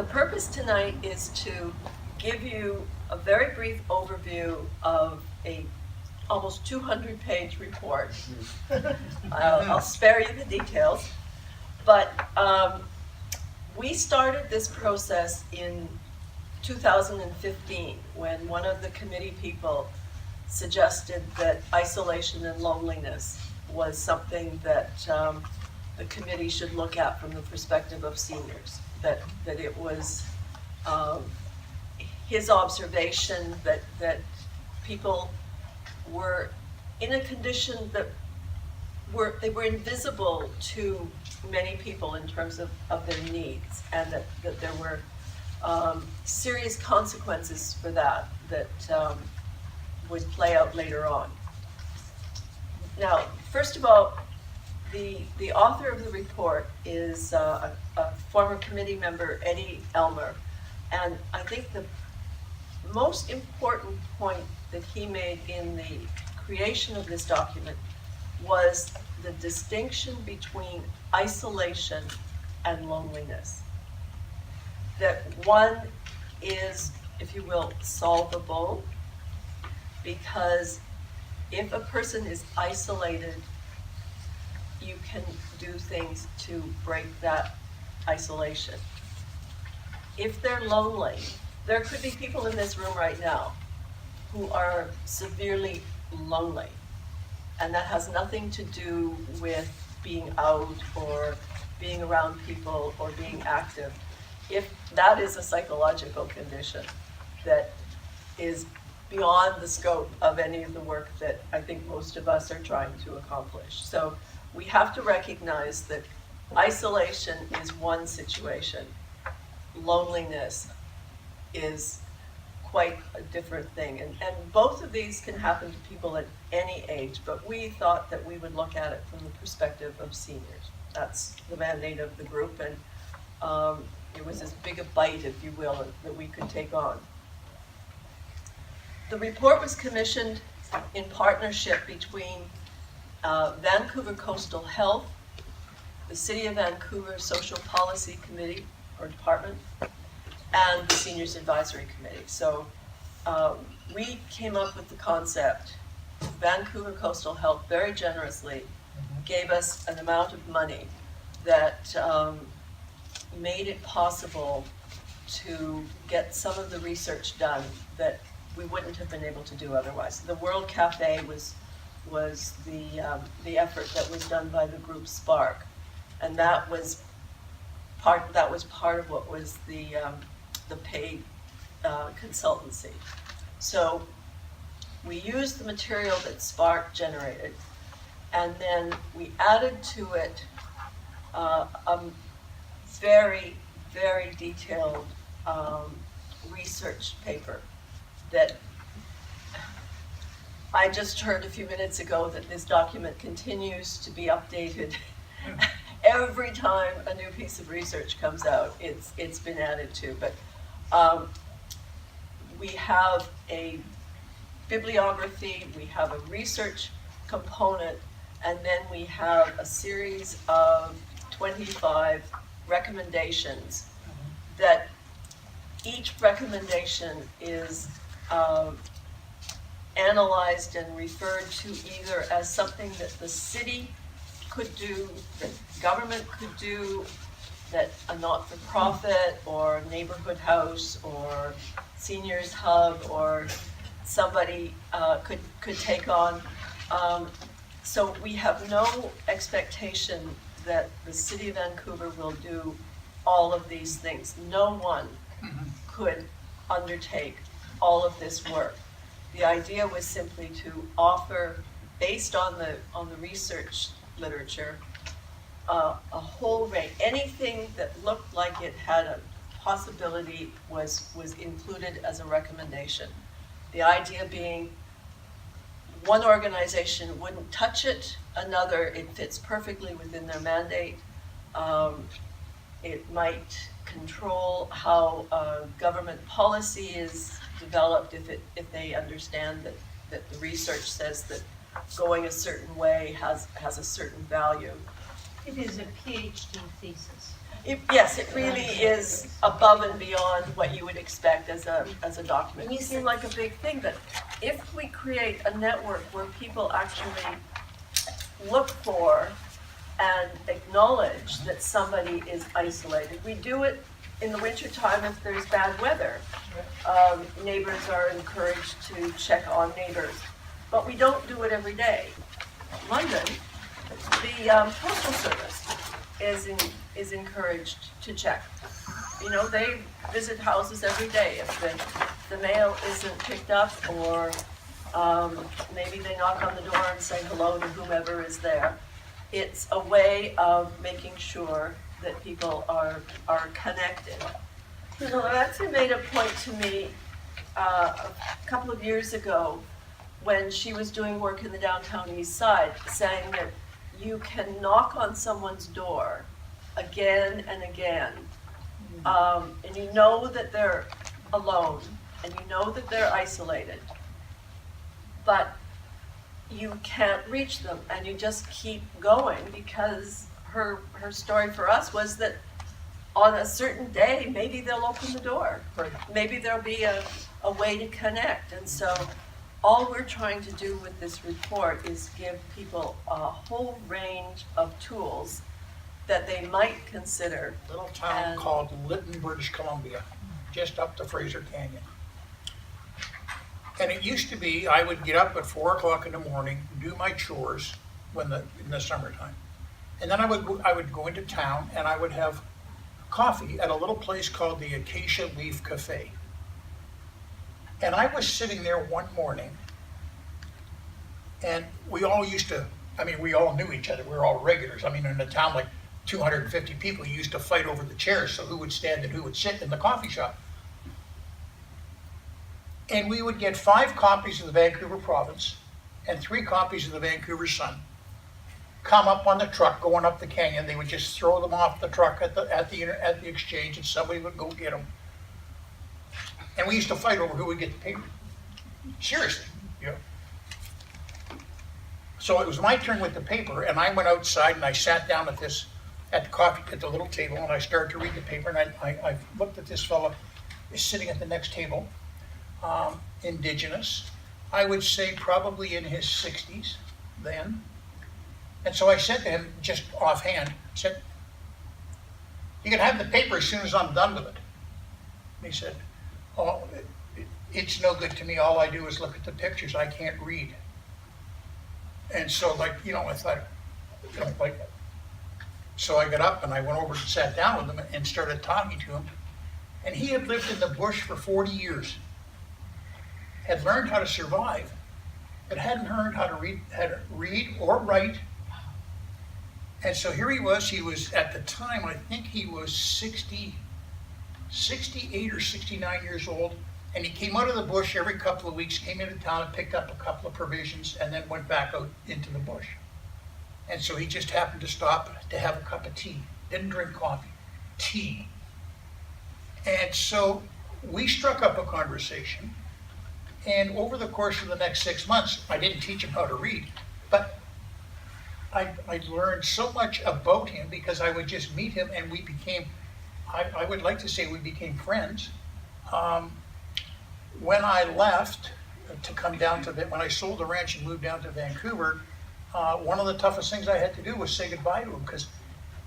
The purpose tonight is to give you a very brief overview of a almost 200-page report. I'll spare you the details, but we started this process in 2015 when one of the committee people suggested that isolation and loneliness was something that the committee should look at from the perspective of seniors, that it was his observation that people were in a condition that they were invisible to many people in terms of their needs, and that there were serious consequences for that would play out later on. Now, first of all, the author of the report is a former committee member, Eddie Elmer, and I think the most important point that he made in the creation of this document was the distinction between isolation and loneliness. That one is, if you will, solvable, because if a person is isolated, you can do things to break that isolation. If they're lonely, there could be people in this room right now who are severely lonely, and that has nothing to do with being out or being around people or being active. If that is a psychological condition that is beyond the scope of any of the work that I think most of us are trying to accomplish. So we have to recognize that isolation is one situation. Loneliness is quite a different thing. And both of these can happen to people at any age, but we thought that we would look at it from the perspective of seniors. That's the mandate of the group, and it was as big a bite, if you will, that we could take on. The report was commissioned in partnership between Vancouver Coastal Health, the City of Vancouver Social Policy Committee or Department, and the Seniors Advisory Committee. So we came up with the concept. Vancouver Coastal Health very generously gave us an amount of money that made it possible to get some of the research done that we wouldn't have been able to do otherwise. The World Cafe was the effort that was done by the group Spark, and that was part of what was the paid consultancy. So we used the material that Spark generated, and then we added to it a very, very detailed research paper that I just heard a few minutes ago that this document continues to be updated. Every time a new piece of research comes out, it's been added to. But we have a bibliography, we have a research component, and then we have a series of 25 recommendations that each recommendation is analyzed and referred to either as something that the city could do, that government could do, that a not-for-profit or neighborhood house or seniors hub or somebody could take on. So we have no expectation that the City of Vancouver will do all of these things. No one could undertake all of this work. The idea was simply to offer, based on the research literature, a whole range. Anything that looked like it had a possibility was included as a recommendation. The idea being one organization wouldn't touch it, another, it fits perfectly within their mandate. It might control how government policy is developed if they understand that the research says that going a certain way has a certain value. It is a PhD thesis. Yes, it really is above and beyond what you would expect as a document. You seem like a big thing, but if we create a network where people actually look for and acknowledge that somebody is isolated, we do it in the wintertime if there's bad weather. Neighbors are encouraged to check on neighbors, but we don't do it every day. London, the postal service is encouraged to check. You know, they visit houses every day. If the mail isn't picked up, or maybe they knock on the door and say hello to whomever is there. It's a way of making sure that people are connected. You know, Nancy made a point to me a couple of years ago when she was doing work in the downtown east side, saying that you can knock on someone's door again and again, and you know that they're alone, and you know that they're isolated, but you can't reach them, and you just keep going, because her story for us was that on a certain day, maybe they'll open the door. Right. Maybe there'll be a way to connect. And so all we're trying to do with this report is give people a whole range of tools that they might consider. Little town called Lytton, British Columbia, just up the Fraser Canyon. And it used to be I would get up at 4 o'clock in the morning, do my chores in the summertime. And then I would go into town and I would have coffee at a little place called the Acacia Leaf Cafe. And I was sitting there one morning, and we all knew each other. We were all regulars. I mean, in a town like 250 people, you used to fight over the chairs, so who would stand and who would sit in the coffee shop. And we would get 5 copies of the Vancouver Province and 3 copies of the Vancouver Sun. Come up on the truck going up the canyon. They would just throw them off the truck at the exchange, and somebody would go get them. And we used to fight over who would get the paper. Seriously, yeah. So it was my turn with the paper, and I went outside and I sat down at the little table, and I started to read the paper. And I looked at this fellow sitting at the next table, Indigenous. I would say probably in his 60s then. And so I said to him, just offhand, I said, "You can have the paper as soon as I'm done with it." And he said, "Oh, it's no good to me. All I do is look at the pictures. I can't read." And so, I thought, so I got up and I went over and sat down with him and started talking to him. And he had lived in the bush for 40 years, had learned how to survive, but hadn't learned how to read or write. And so here he was at the time, I think he was 68 or 69 years old, and he came out of the bush every couple of weeks, came into town and picked up a couple of provisions, and then went back out into the bush. And so he just happened to stop to have a cup of tea. Didn't drink coffee, tea. And so we struck up a conversation, and over the course of the next 6 months, I didn't teach him how to read, but I learned so much about him because I would just meet him, and we became, I would like to say we became friends. When I left to come down when I sold the ranch and moved down to Vancouver, one of the toughest things I had to do was say goodbye to him, because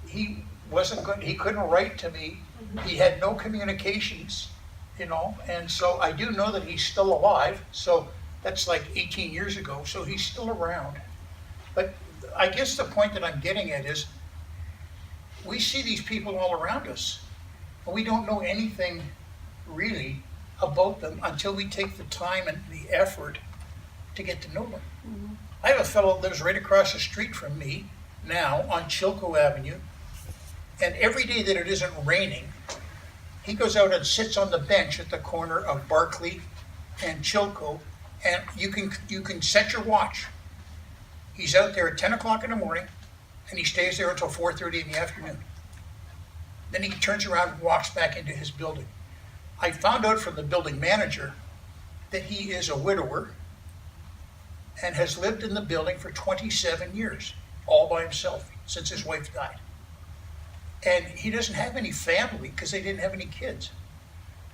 he wasn't good. He couldn't write to me. He had no communications, and so I do know that he's still alive. So that's like 18 years ago. So he's still around. But I guess the point that I'm getting at is we see these people all around us, and we don't know anything really about them until we take the time and the effort to get to know them. Mm-hmm. I have a fellow that lives right across the street from me now on Chilco Avenue, and every day that it isn't raining, he goes out and sits on the bench at the corner of Barclay and Chilco, and you can set your watch. He's out there at 10 o'clock in the morning, and he stays there until 4:30 in the afternoon. Then he turns around and walks back into his building. I found out from the building manager that he is a widower and has lived in the building for 27 years, all by himself, since his wife died. And he doesn't have any family because they didn't have any kids.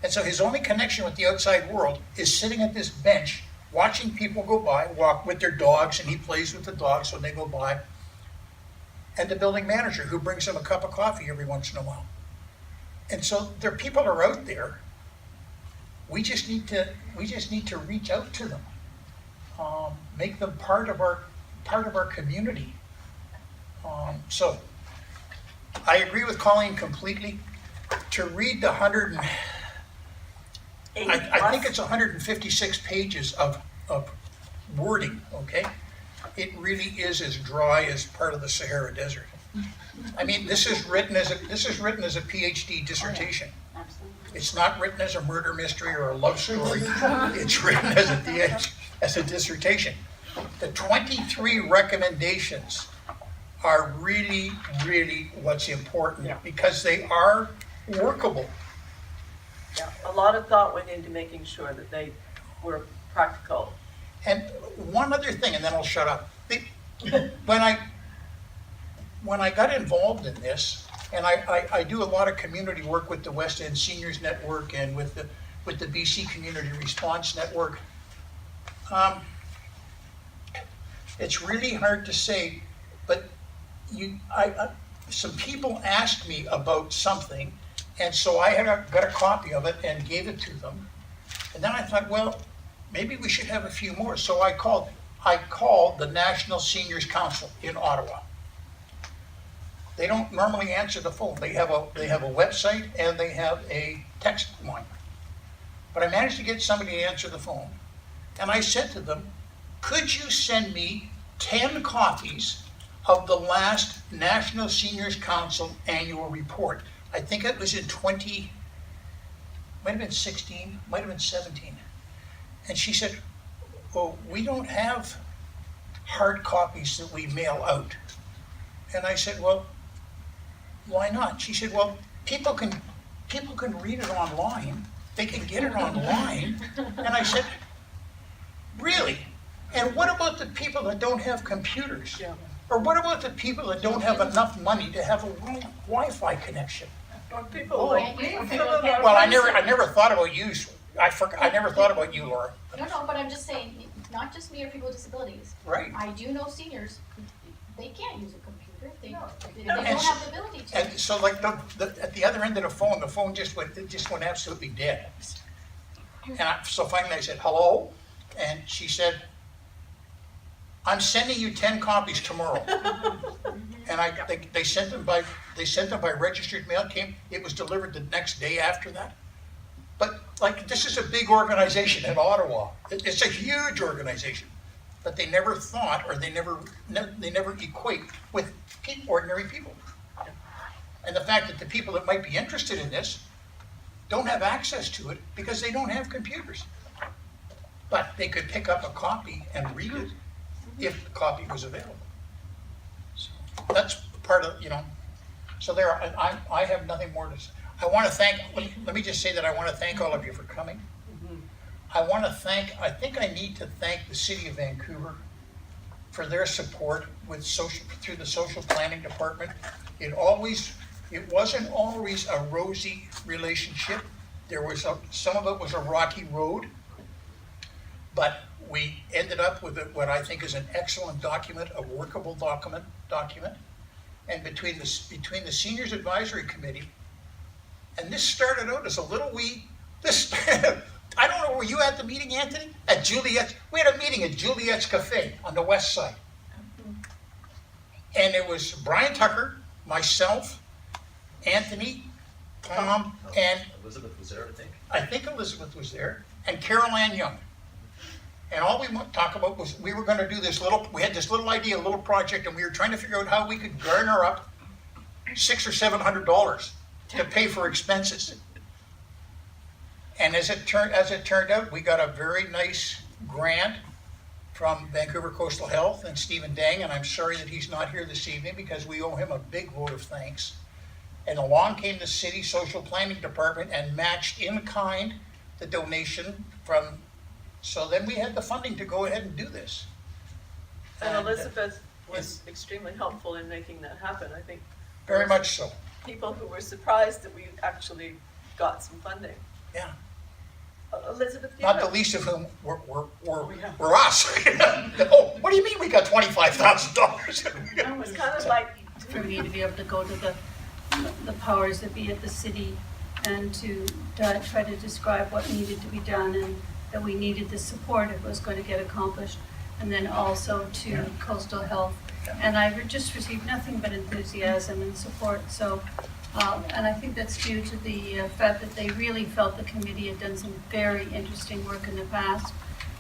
And so his only connection with the outside world is sitting at this bench, watching people go by, walk with their dogs, and he plays with the dogs when they go by. And the building manager who brings him a cup of coffee every once in a while. And so there people are out there. We just need to reach out to them, make them part of our community. So I agree with Colleen completely. To read the I think it's 156 pages of wording. Okay, it really is as dry as part of the Sahara Desert. I mean, this is written as a PhD dissertation. It's not written as a murder mystery or a love story. It's written as a dissertation. The 23 recommendations are really, really what's important because they are workable. Yeah, a lot of thought went into making sure that they were practical. And one other thing, and then I'll shut up. When I got involved in this, and I do a lot of community work with the West End Seniors Network and with the BC Community Response Network. It's really hard to say, but some people asked me about something, and so I got a copy of it and gave it to them. And then I thought, well, maybe we should have a few more. So I called the National Seniors Council in Ottawa. They don't normally answer the phone. They have a website and they have a text line. But I managed to get somebody to answer the phone. And I said to them, could you send me 10 copies of the last National Seniors Council annual report? I think it was in might have been 16, might have been 17. And she said, well, we don't have hard copies that we mail out. And I said, well, why not? She said, well, people can read it online. They can get it online. And I said, really? And what about the people that don't have computers? Yeah. Or what about the people that don't have enough money to have a Wi-Fi connection? Or people like me. Well, I never thought about you. I never thought about you, Laura. No, but I'm just saying, not just me or people with disabilities. Right. I do know seniors, they can't use a computer. They No. don't have the ability to. And so, like at the other end of the phone just went absolutely dead. And so finally I said, hello, and she said, I'm sending you 10 copies tomorrow. And they sent them by registered mail. It was delivered the next day after that. But like, this is a big organization in Ottawa. It's a huge organization, but they never thought, or they never equate with ordinary people. And the fact that the people that might be interested in this don't have access to it because they don't have computers. But they could pick up a copy and read it if the copy was available. So that's part of, so I have nothing more to say. I want to thank, let me just say that I want to thank all of you for coming. I think I need to thank the City of Vancouver for their support through the social planning department. It wasn't always a rosy relationship. Some of it was a rocky road, but we ended up with what I think is an excellent document, a workable document. And between the Seniors Advisory Committee, and this started out as a little I don't know, were you at the meeting, Anthony? At Juliet's, we had a meeting at Juliet's Cafe on the west side. And it was Brian Tucker, myself, Anthony, Tom, and Elizabeth was there, I think. I think Elizabeth was there, and Carol Ann Young. And all we want to talk about was we were going to do we had this little idea, a little project, and we were trying to figure out how we could garner up $600 or $700 to pay for expenses. And as it turned out, we got a very nice grant from Vancouver Coastal Health and Stephen Dang, and I'm sorry that he's not here this evening because we owe him a big vote of thanks. And along came the city social planning department and matched in kind the donation so then we had the funding to go ahead and do this. And Elizabeth was extremely helpful in making that happen, I think. Very much so. people who were surprised that we actually got some funding. Yeah. Elizabeth, do you Not the know? least of whom were us. Oh, what do you mean we got $25,000? It was kind of like, For me to be able to go to the powers that be at the city and to try to describe what needed to be done and that we needed the support if it was going to get accomplished. And then also to coastal health. And I just received nothing but enthusiasm and support. So, and I think that's due to the fact that they really felt the committee had done some very interesting work in the past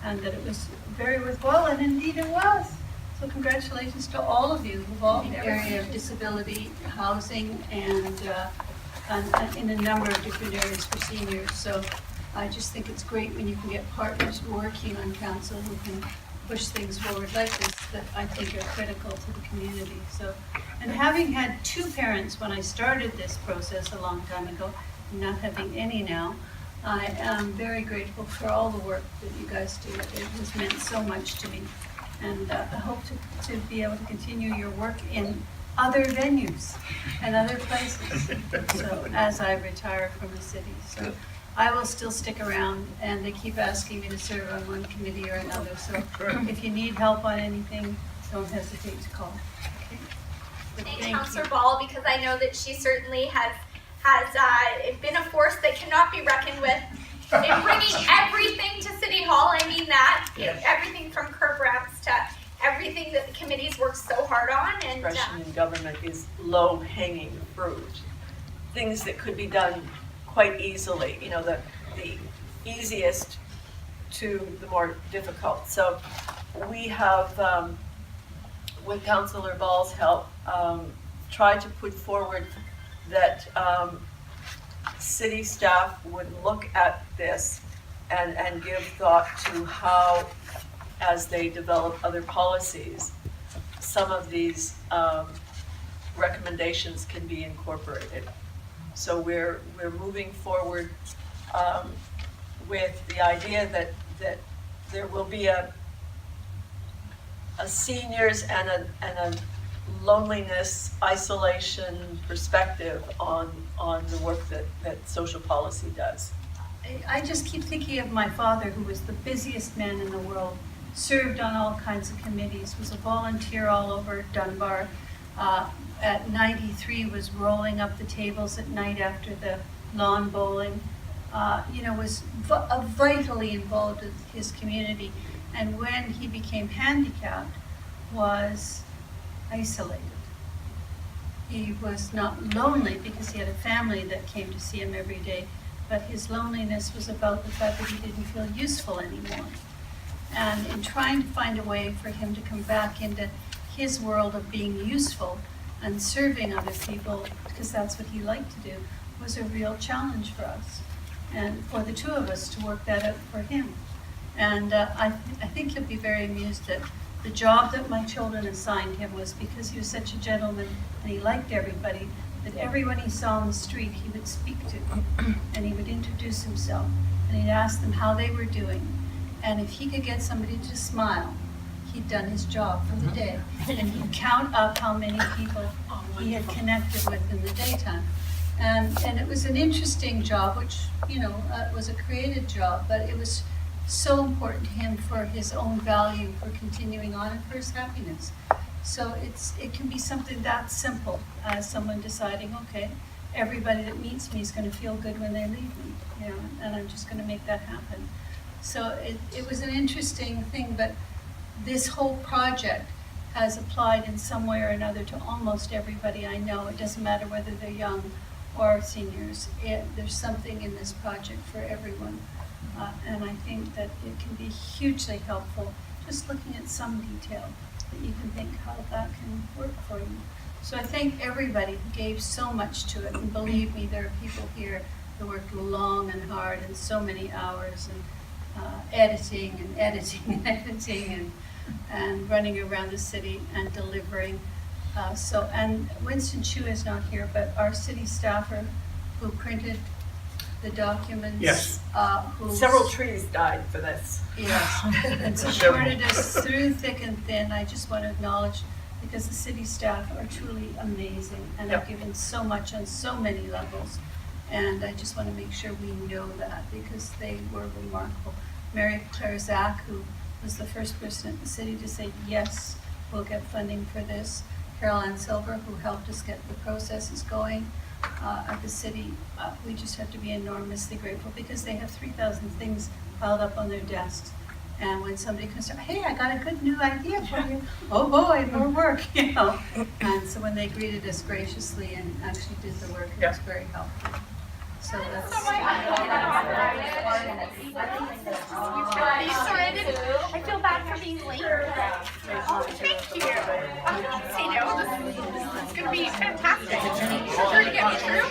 and that it was very worthwhile, and indeed it was. So congratulations to all of you involved in the area of disability, housing, and in a number of different areas for seniors. So I just think it's great when you can get partners working on council who can push things forward like this that I think are critical to the community. So, and having had 2 parents when I started this process a long time ago, and not having any now, I am very grateful for all the work that you guys do. It has meant so much to me. And I hope to be able to continue your work in other venues and other places. So as I retire from the city. So I will still stick around, and they keep asking me to serve on one committee or another. So if you need help on anything, don't hesitate to call. Okay? But Thank thank Councillor you. Ball, because I know that she certainly has been a force that cannot be reckoned with in bringing everything to City Hall. I mean that. Yes. Everything from curb ramps to everything that the committees worked so hard on. And expression in government is low-hanging fruit. Things that could be done quite easily, you know, the easiest to the more difficult. So we have, with Councillor Ball's help, tried to put forward that city staff would look at this and give thought to how, as they develop other policies, some of these recommendations can be incorporated. So we're moving forward with the idea that there will be a seniors and a loneliness, isolation perspective on the work that social policy does. I just keep thinking of my father, who was the busiest man in the world, served on all kinds of committees, was a volunteer all over Dunbar. At 93 was rolling up the tables at night after the lawn bowling. Was vitally involved with his community. And when he became handicapped, was isolated. He was not lonely because he had a family that came to see him every day, but his loneliness was about the fact that he didn't feel useful anymore. And in trying to find a way for him to come back into his world of being useful and serving other people, because that's what he liked to do, was a real challenge for us. And for the 2 of us to work that out for him. And I think he'll be very amused that the job that my children assigned him was because he was such a gentleman and he liked everybody, that everyone he saw on the street he would speak to, and he would introduce himself, and he'd ask them how they were doing. And if he could get somebody to smile, he'd done his job for the day. And he'd count up how many people he had connected with in the daytime. And it was an interesting job, which, was a creative job, but it was so important to him for his own value, for continuing on, and for his happiness. So it can be something that simple as someone deciding, okay, everybody that meets me is going to feel good when they leave me, and I'm just going to make that happen. So it was an interesting thing, but this whole project has applied in some way or another to almost everybody I know. It doesn't matter whether they're young or seniors. There's something in this project for everyone. And I think that it can be hugely helpful, just looking at some detail, that you can think how that can work for you. So I thank everybody who gave so much to it, and believe me, there are people here who worked long and hard and so many hours, and editing and running around the city and delivering. And Winston Chu is not here, but our city staffer who printed the documents. Yes. Several trees died for this. Yes, and supported us through thick and thin. I just want to acknowledge because the city staff are truly amazing and Yep. have given so much on so many levels. And I just want to make sure we know that because they were remarkable. Mary Claire Zach, who was the first person at the city to say, yes, we'll get funding for this. Carol Ann Silver, who helped us get the processes going at the city. We just have to be enormously grateful because they have 3,000 things piled up on their desks. And when somebody comes, hey, I got a good new idea for you. Oh boy, more work, you know. And so when they greeted us graciously and actually did the work, it was very helpful. So that's. Sorry, I feel bad for being late. Oh, thank you. You know, this is going to be fantastic. Sure to get me through.